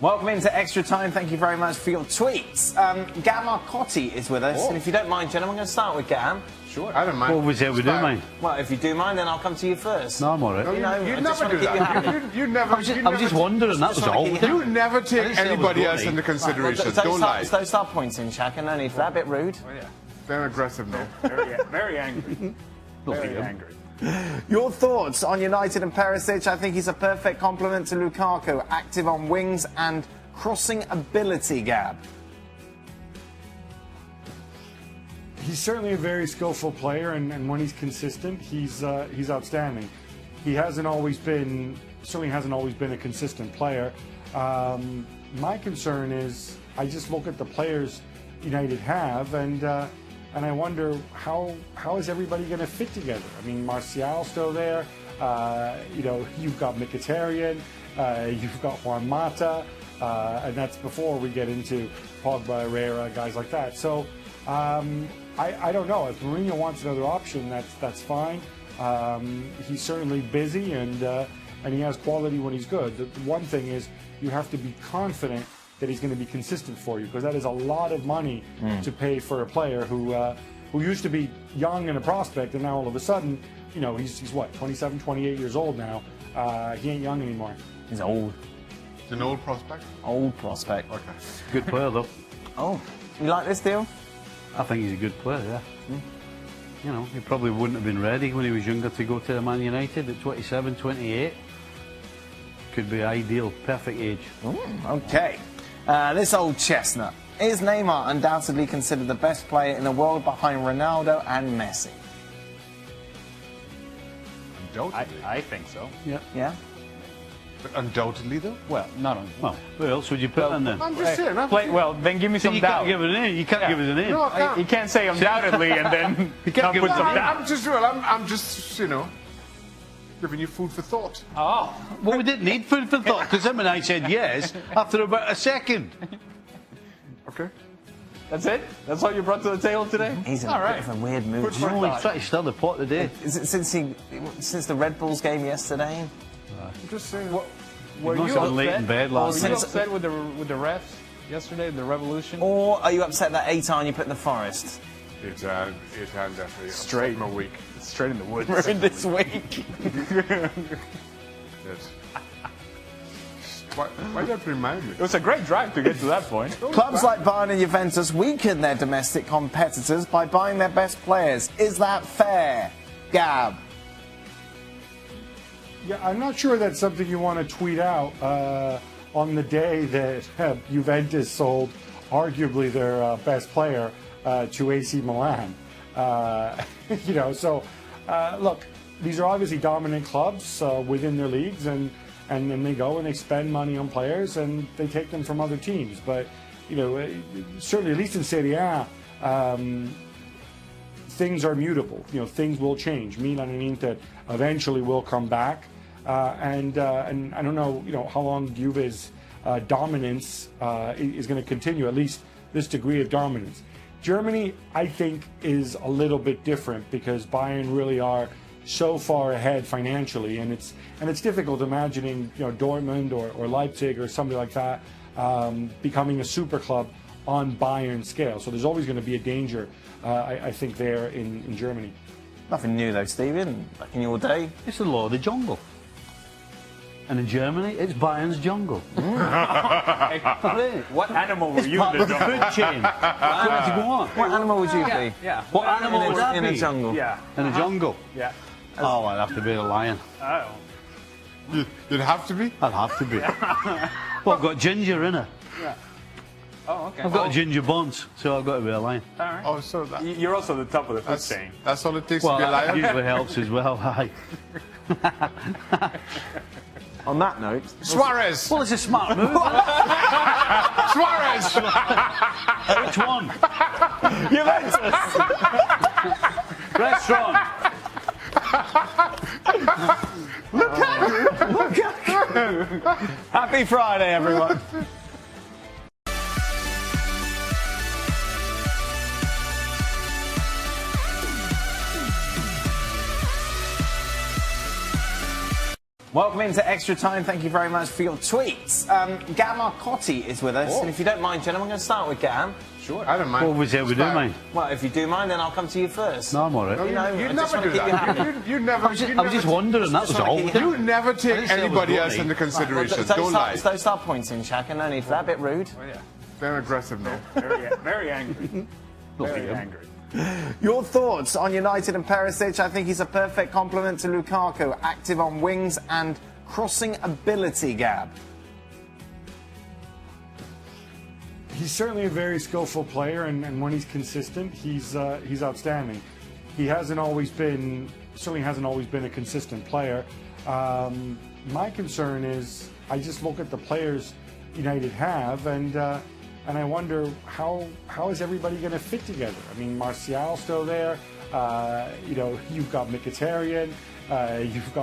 Welcome into Extra Time. Thank you very much for your tweets. Gam Marcotti is with us, and if you don't mind, Jen, I'm going to start with Gam. Sure. I don't mind. What was it? We do mind. Well, if you do mind, then I'll come to you first. No, I'm all right. No, you I never just want do to keep you that. happy. You never. I was just wondering. That was all. You never take anybody else into consideration. Right, don't lie. Don't start pointing, Shaka. No need for that. A bit rude. Oh, yeah. They're aggressive now. Very angry. Very angry. Your thoughts on United and Perisic? I think he's a perfect complement to Lukaku. Active on wings and crossing ability, Gab. He's certainly a very skillful player, and when he's consistent, he's outstanding. He certainly hasn't always been a consistent player. My concern is I just look at the players United have, and I wonder how is everybody going to fit together? I mean, Martial's still there. You've got Mkhitaryan, you've got Juan Mata, and that's before we get into Pogba, Herrera, guys like that. So I don't know. If Mourinho wants another option, that's fine. He's certainly busy, and he has quality when he's good. The one thing is you have to be confident that he's going to be consistent for you, because that is a lot of money to pay for a player who used to be young and a prospect, and now all of a sudden, he's what, 27, 28 years old now. He ain't young anymore. He's old. An old prospect? Old prospect. Okay. Good player, though. Oh, you like this deal? I think he's a good player, yeah. He probably wouldn't have been ready when he was younger to go to Man United at 27, 28. Could be ideal, perfect age. Okay. This old chestnut. Is Neymar undoubtedly considered the best player in the world behind Ronaldo and Messi? Undoubtedly. I think so. Yeah? But undoubtedly, though? Well, not on. Well, where else would you put him then? I'm just saying. Well, then give me some You doubt. can't give it a name. You can't give it a name. No, I can't. You can't say undoubtedly and then not give put it- some doubt. I'm just, giving you food for thought. Oh, Well, we didn't need food for thought, because him and I said yes after about a second. Okay. that's it? That's all you brought to the table today? He's in all a right. bit of a weird mood. Food for No, he's thought. trying to stir the pot today. Is it since the Red Bulls game yesterday? I'm just saying. Were must you have been late in bed last Were you night. upset with the refs yesterday, the Revolution? Or are you upset that Eitan you put in the forest? It's definitely Straight. my week. Straight in the woods. Ruined this week. Yes. Why don't you remind me? It was a great drive to get to that point. Clubs like Bayern and Juventus weaken their domestic competitors by buying their best players. Is that fair? Gab. Yeah, I'm not sure that's something you want to tweet out on the day that Juventus sold arguably their best player to AC Milan. Look, these are obviously dominant clubs within their leagues, and then they go and they spend money on players and they take them from other teams. But certainly, at least in Serie A, things are mutable. Things will change. Milan and Inter eventually will come back, and I don't know, how long Juve's dominance is going to continue. At least this degree of dominance. Germany, I think, is a little bit different because Bayern really are so far ahead financially, and it's difficult imagining Dortmund or Leipzig or somebody like that becoming a super club on Bayern scale. So there's always going to be a danger, I think, there in Germany. Nothing new though, Stephen. Back in your day. It's the law of the jungle. And in Germany, it's Bayern's jungle. What animal were you Part in of the the jungle? food chain. Where to go on? What animal would you be? Yeah. What animal would that In a be? jungle. Yeah. In a jungle? Yeah. Oh, I'd have to be a lion. Oh. You'd have to be? I'd have to be. Well, I've got ginger in it. Yeah. Oh, okay. I've got ginger buns, so I've got to be a lion. All right. Oh, so that, You're also the top of the food chain. that's all it takes Well, to be a that lion? usually helps as well. Aye. On that note, Suarez! Well, it's a smart move. Suarez! Which one? Juventus. Restaurant. Happy Friday, everyone. Welcome into Extra Time. Thank you very much for your tweets. Gam Marcotti is with us, and if you don't mind, gentlemen, I'm going to start with Gam. Sure. I don't mind. What was it we do, mate? Well, if you do mind, then I'll come to you first. No, I'm all right. No, You know, you I just never wanna do keep you that. happy. You never. I was just wondering, that was wanna all. keep you You never take didn't say I was anybody else running. into consideration. Don't Don't start, lie. don't start pointing, Shaka. No need for that. A bit rude. Oh, yeah. Very aggressive now. Very angry. Very him. angry. Your thoughts on United and Perisic? I think he's a perfect complement to Lukaku. Active on wings and crossing ability, Gab. He's certainly a very skillful player, and when he's consistent, he's outstanding. He certainly hasn't always been a consistent player. My concern is I just look at the players United have, and I wonder how is everybody going to fit together? I mean, Martial's still there. You've got Mkhitaryan. You've got